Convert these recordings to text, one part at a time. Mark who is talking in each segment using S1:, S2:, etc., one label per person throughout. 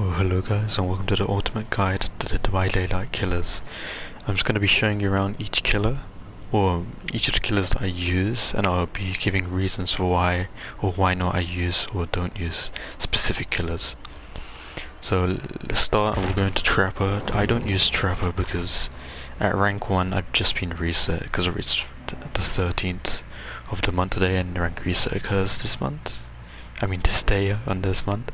S1: Oh, hello guys, and welcome to the ultimate guide to the by daylight killers. I'm just going to be showing you around each killer, or each of the killers that I use, and I'll be giving reasons for why or why not I use or don't use specific killers. So let's start, and we'll go into Trapper. I don't use Trapper because at rank 1 I've just been reset because it's the 13th of the month today, and rank reset occurs this month. This day on this month.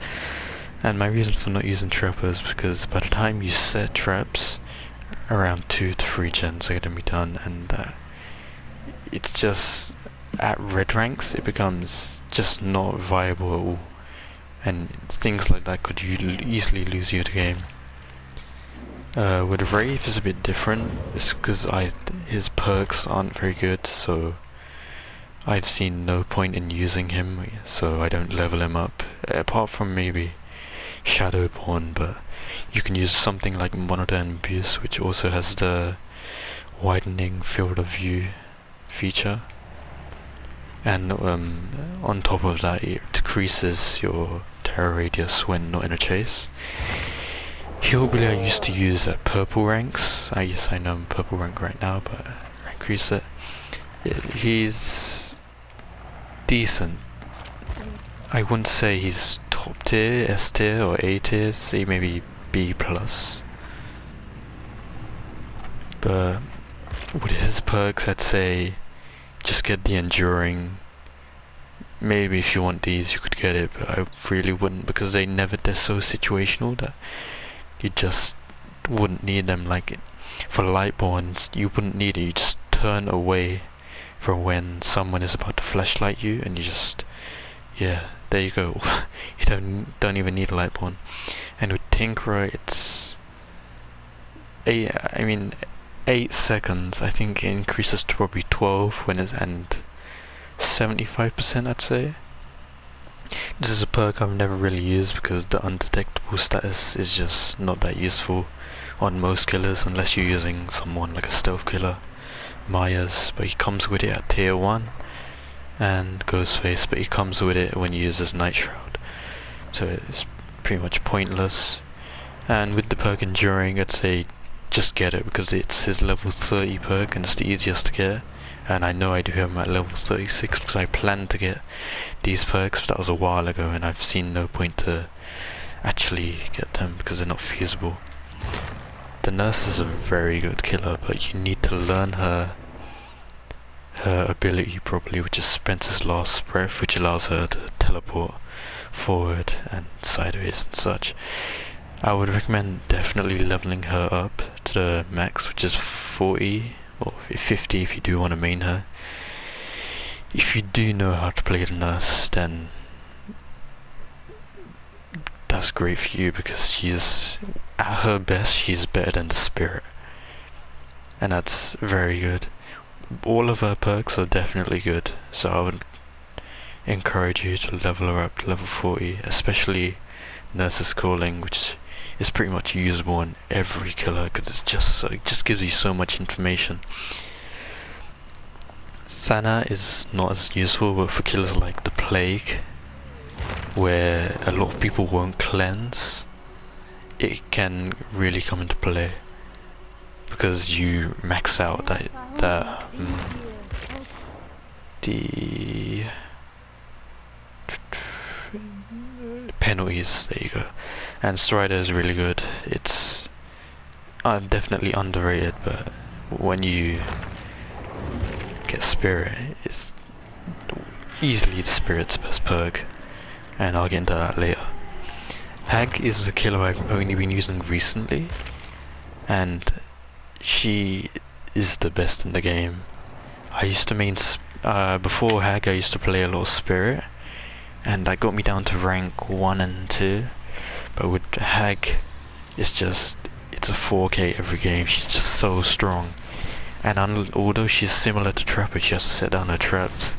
S1: And my reason for not using Trapper is because by the time you set traps, around 2 to 3 gens are going to be done, and it's just, at red ranks, it becomes just not viable at all. And things like that could easily lose you the game. With Wraith it's a bit different, it's because his perks aren't very good, so I've seen no point in using him, so I don't level him up, apart from maybe Shadowborn, but you can use something like Monodon Abuse, which also has the widening field of view feature, and on top of that it decreases your terror radius when not in a chase. Hillbilly I used to use at purple ranks. Yes, I know I'm purple rank right now, but rank reset. He's decent. I wouldn't say he's top tier, S tier, or A tier, so maybe B plus. But with his perks, I'd say just get the enduring. Maybe if you want these, you could get it, but I really wouldn't, because they're so situational that you just wouldn't need them. Like for Lightborns, you wouldn't need it. You just turn away from when someone is about to flashlight you, and you just, yeah, there you go. You don't even need a Lightborn. And with Tinkerer, it's 8 seconds. I think it increases to probably 12 when it's, and 75% I'd say. This is a perk I've never really used because the undetectable status is just not that useful on most killers unless you're using someone like a stealth killer, Myers, but he comes with it at tier 1, and Ghostface, but he comes with it when you use his Night Shroud, so it's pretty much pointless. And with the perk Enduring, I'd say just get it because it's his level 30 perk and it's the easiest to get, and I know I do have him at level 36 because I planned to get these perks, but that was a while ago and I've seen no point to actually get them because they're not feasible. The Nurse is a very good killer, but you need to learn her ability properly, which is Spencer's Last Breath, which allows her to teleport forward and sideways and such. I would recommend definitely leveling her up to the max, which is 40 or 50 if you do want to main her. If you do know how to play the Nurse, then that's great for you because she's at her best, she's better than the Spirit, and that's very good. All of her perks are definitely good, so I would encourage you to level her up to level 40, especially Nurse's Calling, which is pretty much usable on every killer because it just gives you so much information. Sana is not as useful, but for killers like the Plague, where a lot of people won't cleanse, it can really come into play because you max out the penalties. There you go. And Strider is really good. It's definitely underrated, but when you get Spirit, it's easily the Spirit's best perk, and I'll get into that later. Hag is a killer I've only been using recently, and she is the best in the game. I used to before Hag I used to play a lot of Spirit, and that got me down to rank 1 and 2, but with Hag it's a 4k every game. She's just so strong, and although she's similar to Trapper, she has to set down her traps.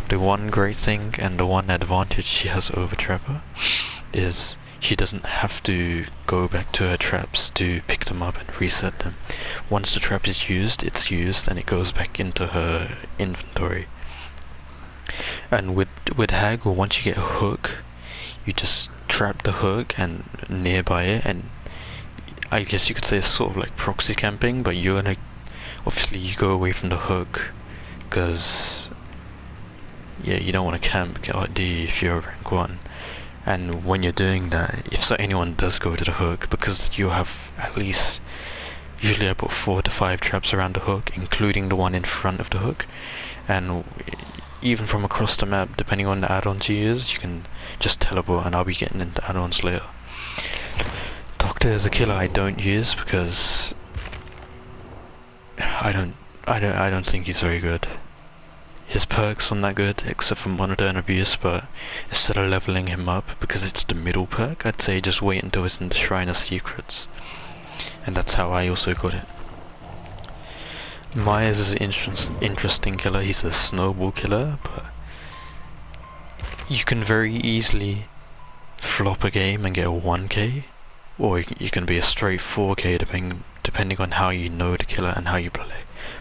S1: The one great thing and the one advantage she has over Trapper is she doesn't have to go back to her traps to pick them up and reset them. Once the trap is used, it's used and it goes back into her inventory. And with Hag, once you get a hook, you just trap the hook and nearby it, and I guess you could say it's sort of like proxy camping, but you're gonna, obviously you go away from the hook, because yeah, you don't want to camp, do you, if you're rank 1. And when you're doing that, if so anyone does go to the hook, because you have at least, usually I put 4 to 5 traps around the hook, including the one in front of the hook, and even from across the map, depending on the add-ons you use, you can just teleport, and I'll be getting into add-ons later. Doctor is a killer I don't use because I don't think he's very good. His perks aren't that good, except for Monitor and Abuse, but instead of leveling him up, because it's the middle perk, I'd say just wait until it's in the Shrine of Secrets. And that's how I also got it. Myers is an interesting killer. He's a snowball killer, but you can very easily flop a game and get a 1k, or you can be a straight 4k depending on how you know the killer and how you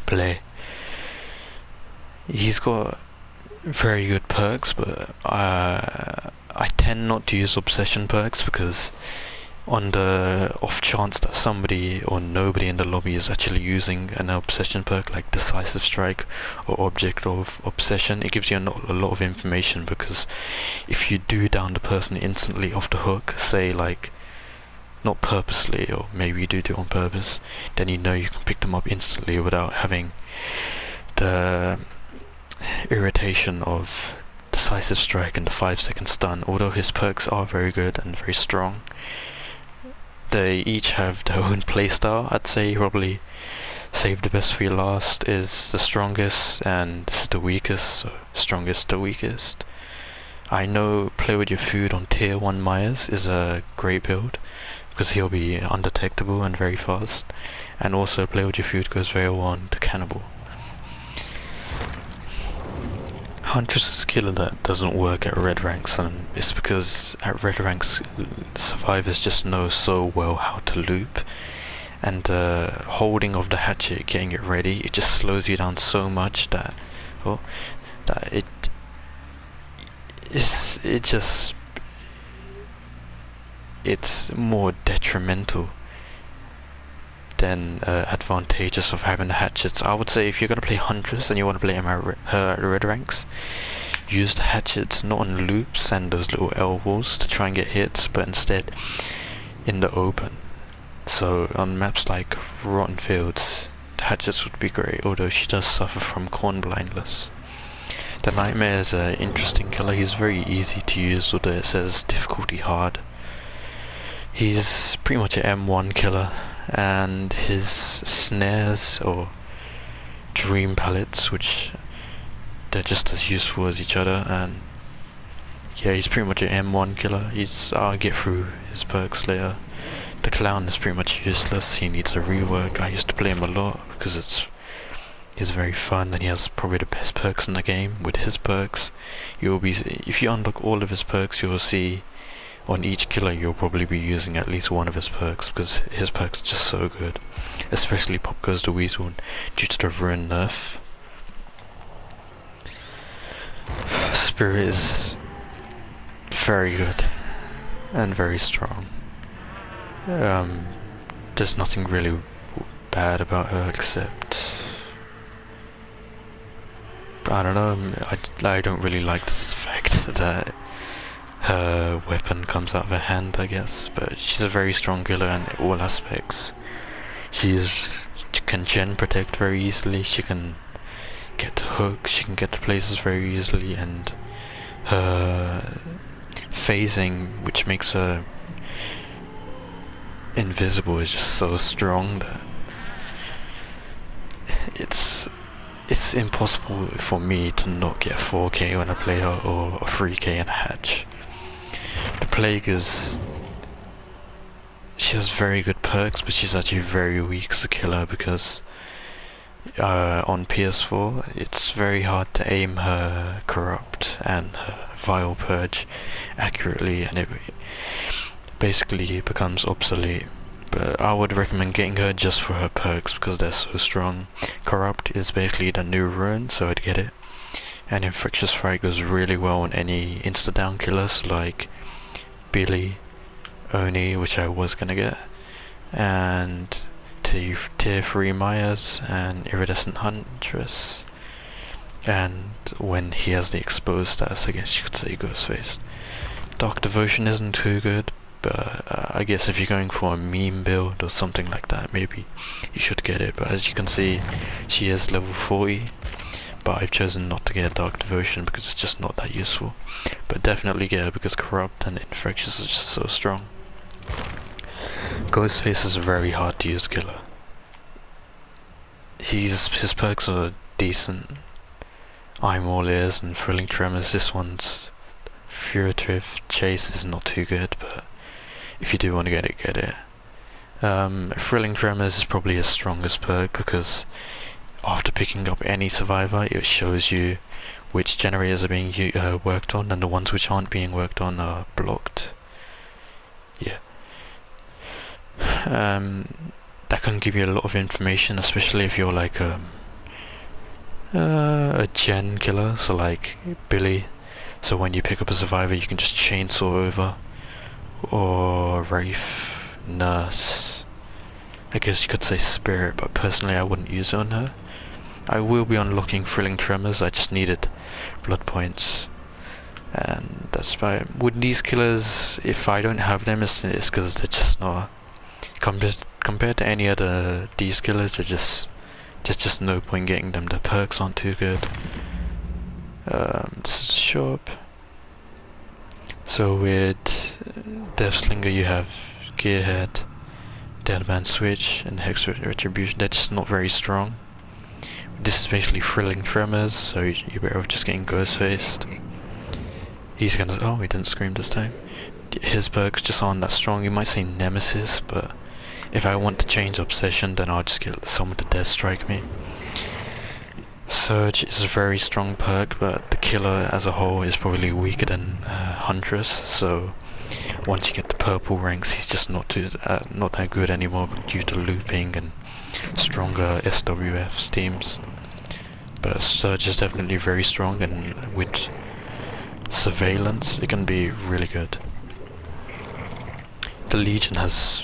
S1: play. He's got very good perks, but I tend not to use obsession perks, because on the off chance that somebody or nobody in the lobby is actually using an obsession perk like Decisive Strike or Object of Obsession, it gives you a lot of information, because if you do down the person instantly off the hook, say like not purposely, or maybe you do it on purpose, then you know you can pick them up instantly without having the irritation of Decisive Strike and the 5-second stun. Although his perks are very good and very strong, they each have their own playstyle. I'd say probably save the best for your last is the strongest, and this is the weakest, so strongest the weakest. I know Play With Your Food on tier 1 Myers is a great build, because he'll be undetectable and very fast, and also Play With Your Food goes very well on the Cannibal. Huntress is a killer that doesn't work at red ranks, and it's because at red ranks survivors just know so well how to loop, and the holding of the hatchet, getting it ready, it just slows you down so much that it's more detrimental than advantageous of having the hatchets. I would say if you're gonna play Huntress and you want to play her at red ranks, use the hatchets not on loops and those little elbows to try and get hits, but instead in the open. So on maps like Rotten Fields, the hatchets would be great, although she does suffer from corn blindness. The Nightmare is an interesting killer. He's very easy to use, although it says difficulty hard. He's pretty much an M1 killer, and his snares or dream palettes, which they're just as useful as each other, and yeah, he's pretty much an M1 killer. I'll get through his perks later. The Clown is pretty much useless. He needs a rework. I used to play him a lot because he's very fun, and he has probably the best perks in the game. With his perks, if you unlock all of his perks, you'll see on each killer you'll probably be using at least one of his perks, because his perks are just so good. Especially Pop Goes the Weasel due to the Ruin nerf. Spirit is very good and very strong. There's nothing really bad about her except, I don't know, I don't really like the fact that her weapon comes out of her hand, I guess, but she's a very strong killer in all aspects. She can gen protect very easily, she can get to hooks, she can get to places very easily, and her phasing, which makes her invisible, is just so strong that it's impossible for me to not get 4k when I play her, or a 3k in a hatch. The Plague she has very good perks, but she's actually very weak as a killer, because on PS4 it's very hard to aim her Corrupt and her Vile Purge accurately, and it basically becomes obsolete. But I would recommend getting her just for her perks, because they're so strong. Corrupt is basically the new Ruin, so I'd get it. And Infectious Fright goes really well on any insta-down killers, like Billy, Oni, which I was gonna get, and tier 3 Myers and Iridescent Huntress. And when he has the exposed status, I guess you could say Ghostface. Dark Devotion isn't too good, but I guess if you're going for a meme build or something like that, maybe you should get it. But as you can see, she is level 40, but I've chosen not to get Dark Devotion because it's just not that useful. But definitely get her because Corrupt and Infectious is just so strong. Ghostface is a very hard to use killer. His perks are decent. I'm All Ears and Thrilling Tremors. This one's Furtive Chase is not too good, but if you do want to get it, get it. Thrilling Tremors is probably his strongest perk because after picking up any survivor, it shows you which generators are being worked on, and the ones which aren't being worked on are blocked. Yeah. That can give you a lot of information, especially if you're like a gen killer, so like Billy. So when you pick up a survivor, you can just chainsaw over. Or Wraith, Nurse. I guess you could say Spirit, but personally I wouldn't use it on her. I will be unlocking Thrilling Tremors, I just needed blood points. And that's about it. With these killers, if I don't have them, it's because they're just not... Compared to any other these killers, there's just no point getting them. The perks aren't too good. This is shop. So with Deathslinger you have Gearhead, Deadman Switch, and Hex Retribution. They're just not very strong. This is basically Thrilling Tremors, so you're better off just getting Ghostfaced. He's gonna... oh, he didn't scream this time. His perks just aren't that strong. You might say Nemesis, but if I want to change Obsession, then I'll just get someone to Death Strike me. Surge is a very strong perk, but the killer as a whole is probably weaker than Huntress, so once you get the purple ranks, he's just not that good anymore due to looping and stronger SWF steams. But Surge is definitely very strong, and with Surveillance, it can be really good. The Legion has...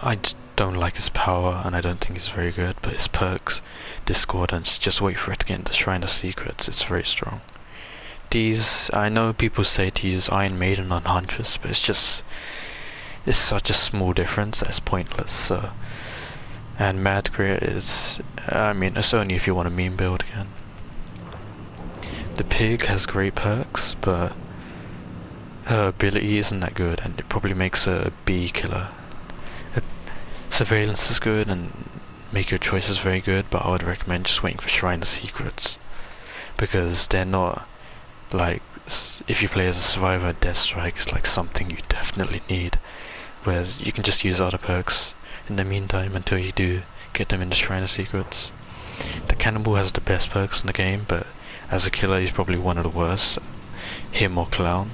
S1: I don't like his power, and I don't think it's very good, but his perks, Discordance, just wait for it to get into Shrine of Secrets, it's very strong. These, I know people say to use Iron Maiden on Huntress, but it's such a small difference that it's pointless, so... And Mad Grit is... I mean, it's only if you want a meme build again. The Pig has great perks, but her ability isn't that good, and it probably makes her a B killer. Surveillance is good, and Make Your Choices very good, but I would recommend just waiting for Shrine of Secrets, because they're not like... if you play as a survivor, Death Strike is like something you definitely need, whereas you can just use other perks in the meantime until you do get them in the Shrine of Secrets. The Cannibal has the best perks in the game, but as a killer he's probably one of the worst. Him or Clown.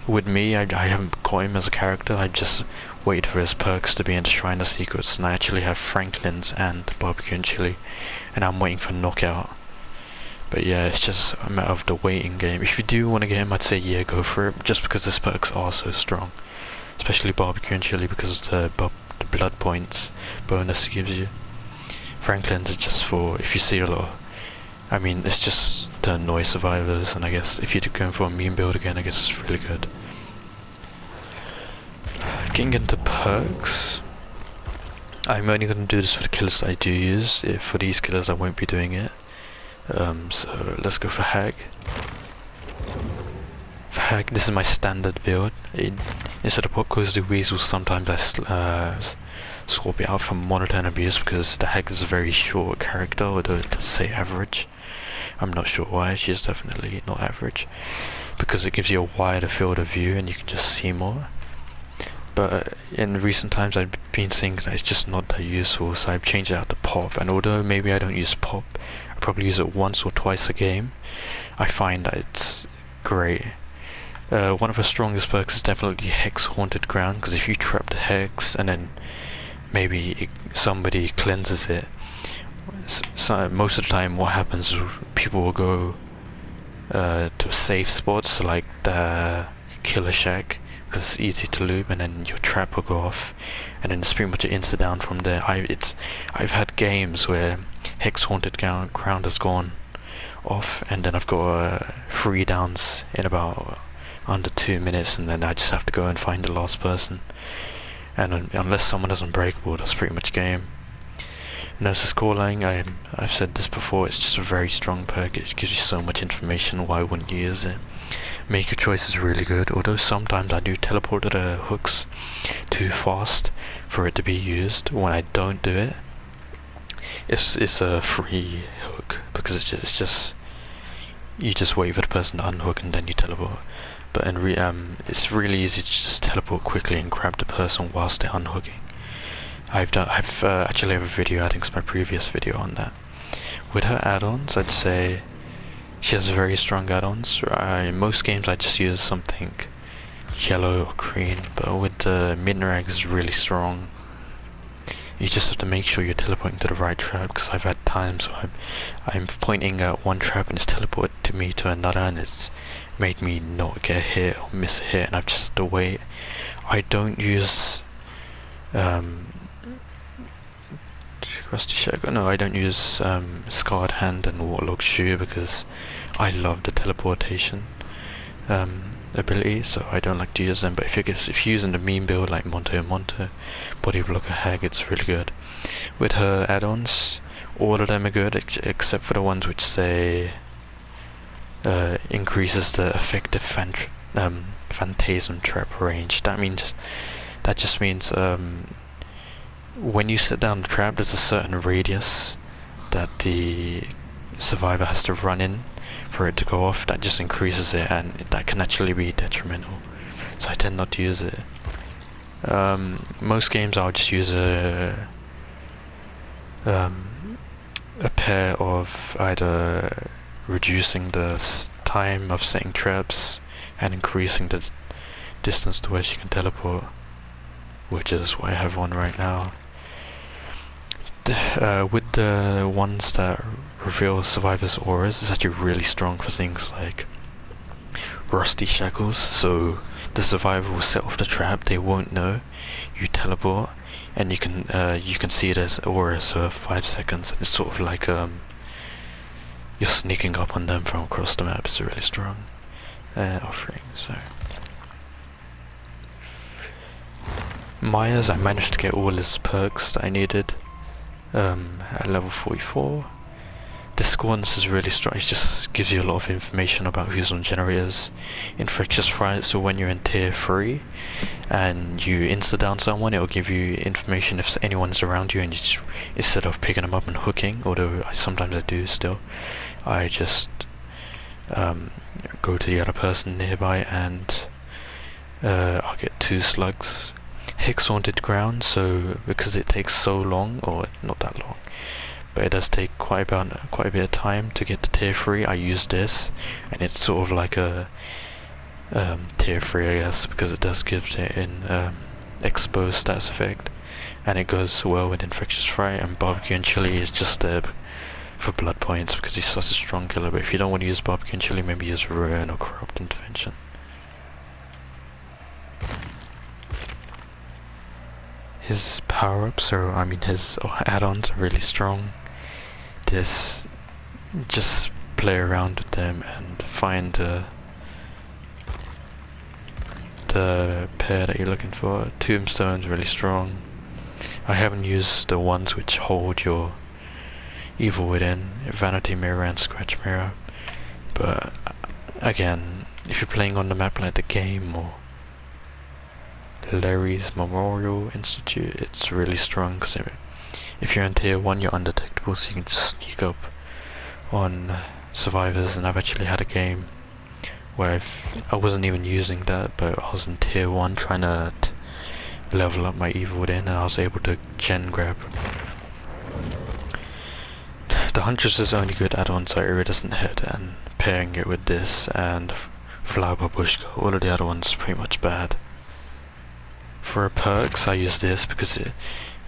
S1: With me, I haven't got him as a character, I just wait for his perks to be in the Shrine of Secrets, and I actually have Franklin's and Barbecue and Chili, and I'm waiting for Knockout. But yeah, it's just a matter of the waiting game. If you do want to get him, I'd say yeah, go for it, just because his perks are so strong. Especially Barbecue and Chili, because of the blood points bonus it gives you. Franklin's is just for if you see a lot. I mean, it's just to annoy survivors, and I guess if you're going for a meme build again, I guess it's really good. Getting into perks, I'm only going to do this for the killers that I do use. For these killers I won't be doing it. So let's go for Hag. For Hag, this is my standard build. Instead of Pop Goes the Weasel, sometimes I swap it out for Monitor and Abuse, because the Hag is a very short character, although it does say average. I'm not sure why, she's definitely not average, because it gives you a wider field of view and you can just see more. But in recent times I've been seeing that it's just not that useful, so I've changed it out to Pop, and although maybe I don't use Pop, I probably use it once or twice a game, I find that it's great. One of her strongest perks is definitely Hex Haunted Ground, because if you trap the Hex and then maybe somebody cleanses it, so most of the time what happens is people will go to a safe spot, so like the killer shack, because it's easy to loop, and then your trap will go off, and then it's pretty much an insta down from there. I've had games where Hex Haunted Ground has gone off, and then I've got 3 downs in about under 2 minutes, and then I just have to go and find the last person. And unless someone is unbreakable, that's pretty much game. Nurse's Calling, I've said this before, it's just a very strong perk. It gives you so much information, why wouldn't you use it? Make Your Choice is really good, although sometimes I do teleport to the hooks too fast for it to be used. When I don't do it, it's a free hook, because it's just you just wait for the person to unhook and then you teleport. But it's really easy to just teleport quickly and grab the person whilst they're unhooking. I've actually have a video, I think it's my previous video on that. With her add-ons, I'd say she has very strong add-ons. In most games I just use something yellow or green, but with the Midnarag is really strong. You just have to make sure you're teleporting to the right trap, because I've had times where I'm pointing at one trap and it's teleported to me to another, and it's made me not get a hit or miss a hit, and I've just had to wait. I don't use Rusty Shackle. No, I don't use Scarred Hand and Warlock Shoe, because I love the teleportation ability, so I don't like to use them. But if you're using the meme build like Monto, Body Blocker Hag, it's really good. With her add-ons, all of them are good except for the ones which say increases the effective Phantasm Trap range. That just means when you set down the trap, there's a certain radius that the survivor has to run in for it to go off. That just increases it, and that can actually be detrimental, so I tend not to use it. Most games I'll just use a pair of either reducing the time of setting traps and increasing the distance to where she can teleport, which is what I have on right now. With the ones that reveal survivors' auras, it's actually really strong for things like Rusty Shackles, so the survivor will set off the trap, they won't know, you teleport, and you can see it as auras for 5 seconds, and it's sort of like you're sneaking up on them from across the map. It's really strong offering. So Myers, I managed to get all his perks that I needed at level 44. Discordance is really strong. It just gives you a lot of information about who's on generators. Infectious Fright, so when you're in tier 3 and you insta down someone, it'll give you information if anyone's around you, and you just, instead of picking them up and hooking, although sometimes I do still, I just go to the other person nearby and I'll get 2 slugs. Hex Haunted Ground, so because it takes so long, or not that long, but it does take quite a bit of time to get to tier 3, I use this, and it's sort of like a tier 3, I guess, because it does give it an exposed stats effect, and it goes well with Infectious Fright. And Barbecue and Chili is just there for blood points because he's such a strong killer. But if you don't want to use Barbecue and Chili, maybe use Ruin or Corrupt Intervention. His power-ups, his add-ons are really strong. Just play around with them and find the pair that you're looking for. Tombstone's really strong. I haven't used the ones which hold your evil within, Vanity Mirror and Scratch Mirror, but again, if you're playing on the map like the game or Larry's Memorial Institute, it's really strong, because if you're in tier 1 you're undetectable, so you can just sneak up on survivors. And I've actually had a game where I wasn't even using that, but I was in tier 1 trying to level up my evil within, and I was able to gen grab. The Huntress is only good add-on, so Iridescent Head, and pairing it with this and Flower Babushka, all of the other ones are pretty much bad. For perks, I use this because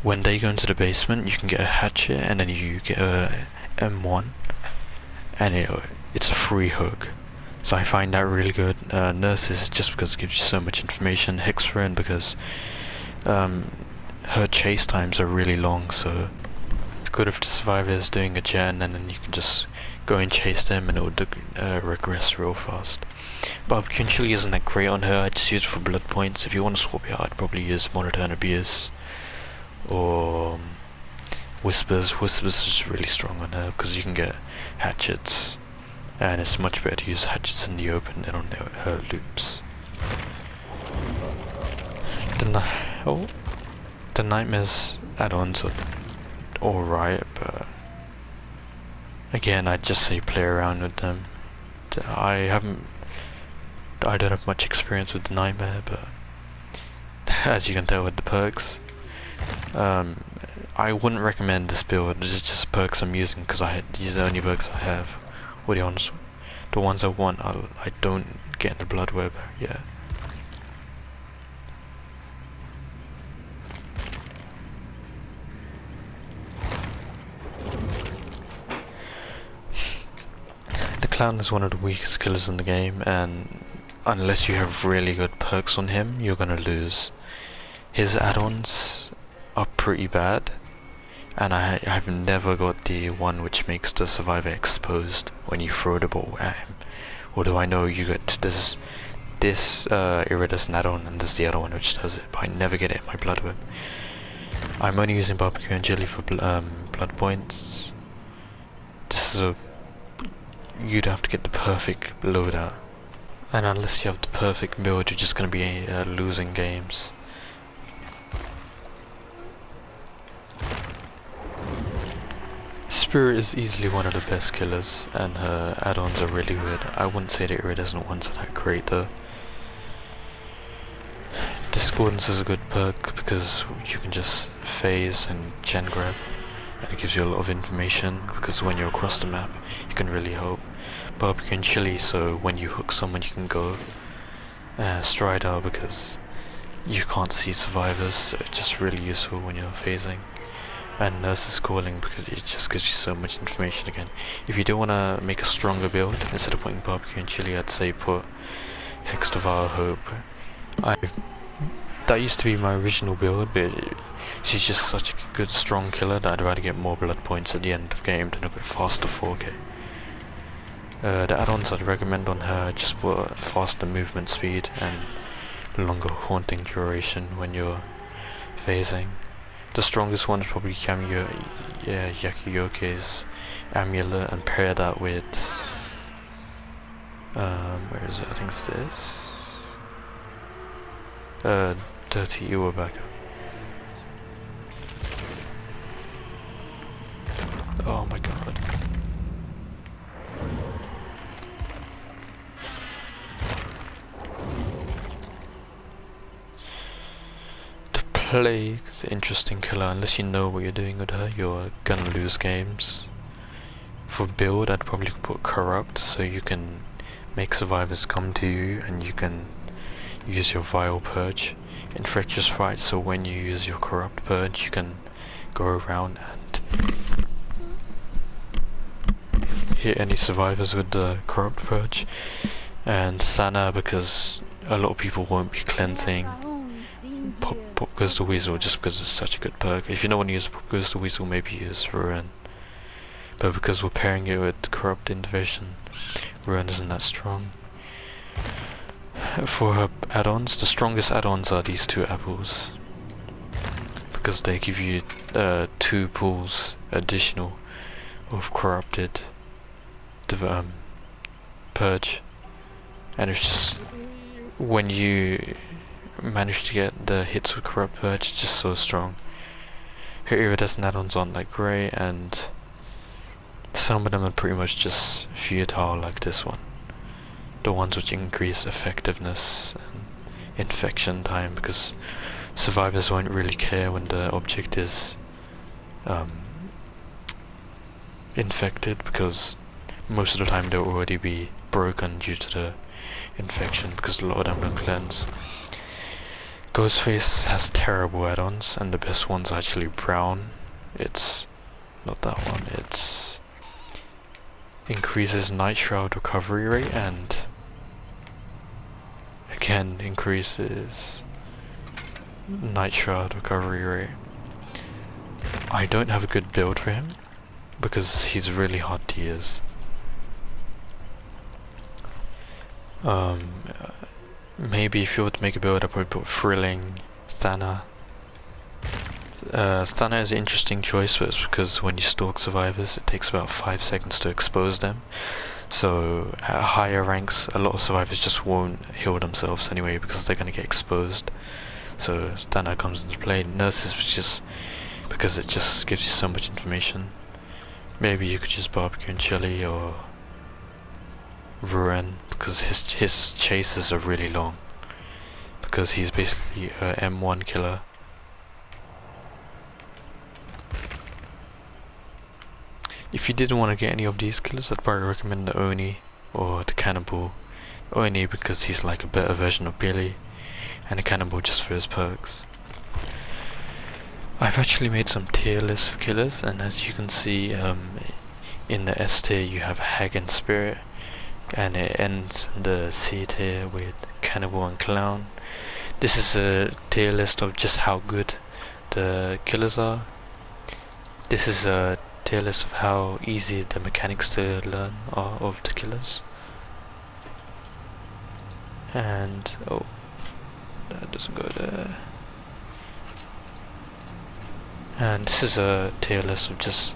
S1: when they go into the basement, you can get a hatchet, and then you get a M1, and it's a free hook. So I find that really good. Nurses, just because it gives you so much information. Hexfriend, because her chase times are really long, so it's good if the survivor is doing a gen, and then you can just go and chase them and it will regress real fast. Barbecue and Chili isn't that great on her. I just use it for blood points. If you want to swap it out, I'd probably use Monitor and Abuse or Whispers. Whispers is really strong on her because you can get hatchets, and it's much better to use hatchets in the open than on her loops. The Nightmares add-ons are alright, but again, I'd just say play around with them. I don't have much experience with the Nightmare, but as you can tell with the perks, I wouldn't recommend this build. This is just perks I'm using because these are the only perks I have. Or the ones I want, I don't get in the Blood Web yet. The Clown is one of the weakest killers in the game, and unless you have really good perks on him, you're gonna lose. His add-ons are pretty bad, and I've never got the one which makes the survivor exposed when you throw the ball at him. Although I know you get this iridescent add-on, and there's the other one which does it, but I never get it in my Blood Web. I'm only using Barbecue and Chili for blood points. You'd have to get the perfect loadout, and unless you have the perfect build, you're just gonna be losing games. Spirit is easily one of the best killers, and her add-ons are really good. I wouldn't say the iridescent ones are that great though. Discordance is a good perk because you can just phase and gen grab, and it gives you a lot of information because when you're across the map you can really help. Barbecue and Chili, so when you hook someone you can go. Strider, because you can't see survivors, so it's just really useful when you're phasing. And Nurse's Calling, because it just gives you so much information again. If you do want to make a stronger build, instead of putting Barbecue and Chili, I'd say put Hex Devour Hope. That used to be my original build, but she's just such a good strong killer that I'd rather get more blood points at the end of the game than a bit faster 4K. The add-ons I'd recommend on her just for faster movement speed and longer haunting duration when you're phasing. The strongest one is probably Yakuyoke's Amulet, and pair that with where is it? I think it's this. Dirty Iwabaka. Oh my god. Plague is an interesting killer. Unless you know what you're doing with her, you're gonna lose games. For build, I'd probably put Corrupt, so you can make survivors come to you and you can use your Vile Purge. Infectious Fright, so when you use your Corrupt Purge you can go around and hit any survivors with the Corrupt Purge. And Sana, because a lot of people won't be cleansing. Pop Goes the Weasel, just because it's such a good perk. If you don't want to use Pop Goes the Weasel, maybe use Ruin. But because we're pairing it with Corrupt Invasion, Ruin isn't that strong. For her add-ons, the strongest add-ons are these two apples, because they give you 2 pools additional of Corrupted Purge, and it's just when you manage to get the hits with Corrupt Purge, it's just so strong. Her iridescent add-ons aren't that great, and some of them are pretty much just futile, like this one. The ones which increase effectiveness and infection time, because survivors won't really care when the object is infected, because most of the time they'll already be broken due to the infection, because a lot of them don't cleanse. Ghostface has terrible add-ons, and the best one's actually brown. It's not that one, it's increases Night Shroud recovery rate and again increases Night Shroud recovery rate. I don't have a good build for him because he's really hard to use. Maybe if you were to make a build, I'd probably put Thrilling, Thana. Thana is an interesting choice, but it's because when you stalk survivors, it takes about 5 seconds to expose them. So at higher ranks, a lot of survivors just won't heal themselves anyway because they're going to get exposed. So Thana comes into play. Nurses was just because it just gives you so much information. Maybe you could use Barbecue and Chili or Ruin because his chases are really long. Because he's basically a M1 killer. If you didn't want to get any of these killers, I'd probably recommend the Oni or the Cannibal. Oni because he's like a better version of Billy, and the Cannibal just for his perks. I've actually made some tier lists for killers, and as you can see in the S tier you have Hag and Spirit, and it ends in the C tier with Cannibal and Clown. This is a tier list of just how good the killers are. This is a tier list of how easy the mechanics to learn are of the killers. And oh, that doesn't go there. And this is a tier list of just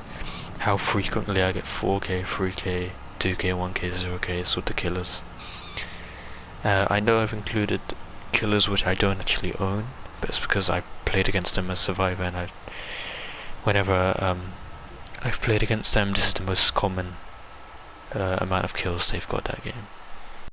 S1: how frequently I get 4k, 3k, 2k, 1k, 0k with the killers. I know I've included killers which I don't actually own, but it's because I played against them as Survivor, and whenever I've played against them, this is the most common amount of kills they've got that game.